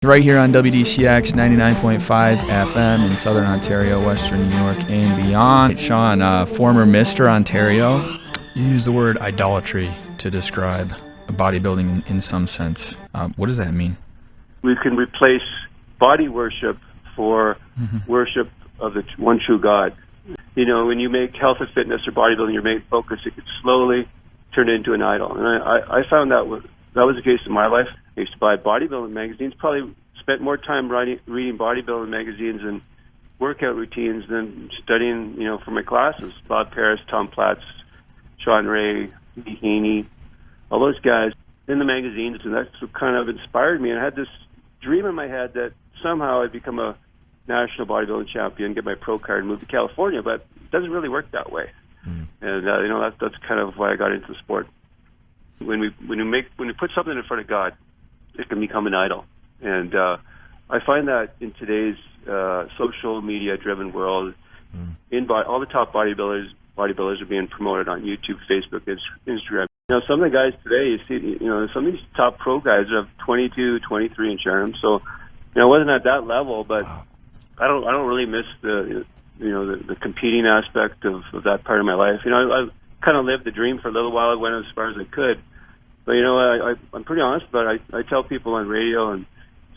Right here on Wdcx 99.5 FM in Southern Ontario, Western New York, and beyond. Shawn, former Mr. Ontario. You use the word idolatry to describe bodybuilding in some sense. What does that mean? We can replace body worship for worship of the one true God. You know, when you make health and fitness or bodybuilding your main focus, it could slowly turn into an idol. And I found that was the case in my life. I used to buy bodybuilding magazines, probably spent more time reading bodybuilding magazines and workout routines than studying, you know, for my classes. Bob Paris, Tom Platz, Shawn Maves, Haney, all those guys in the magazines, and that's what kind of inspired me. And I had this dream in my head that somehow I'd become a national bodybuilding champion, get my pro card, and move to California, but it doesn't really work that way. And you know, that's kind of why I got into the sport. When we put something in front of God, it can become an idol. And I find that in today's social media-driven world, all the top bodybuilders are being promoted on YouTube, Facebook, Instagram. You know, some of the guys today, you see, you know, some of these top pro guys have 22, 23 inch arms. So, you know, I wasn't at that level, but I don't really miss the competing aspect of that part of my life. You know, I kind of lived the dream for a little while. I went as far as I could. But, you know, I'm pretty honest about it. I tell people on radio and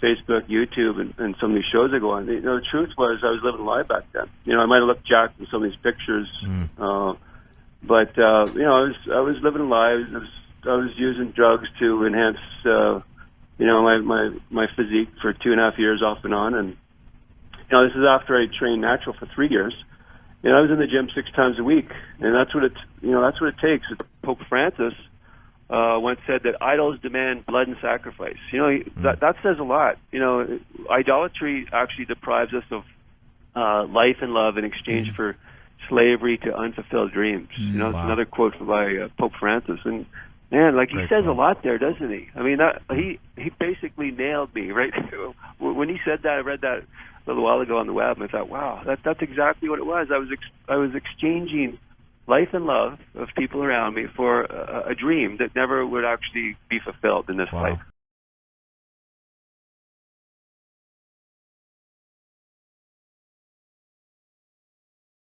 Facebook, YouTube, and some of these shows I go on, you know, the truth was I was living live back then. You know, I might have looked jacked in some of these pictures, but, you know, I was living live. I was using drugs to enhance, you know, my physique for 2.5 years off and on. And, you know, this is after I trained natural for 3 years. You know, I was in the gym 6 times a week, and that's what it takes. Pope Francis once said that idols demand blood and sacrifice. You know, that says a lot. You know, idolatry actually deprives us of life and love in exchange for slavery to unfulfilled dreams. You know, it's another quote by Pope Francis. And man, like, he says a lot there, doesn't he? I mean, he basically nailed me, right? When he said that, I read that a little while ago on the web, and I thought, wow, that's exactly what it was. I was exchanging life and love of people around me for a dream that never would actually be fulfilled in this life.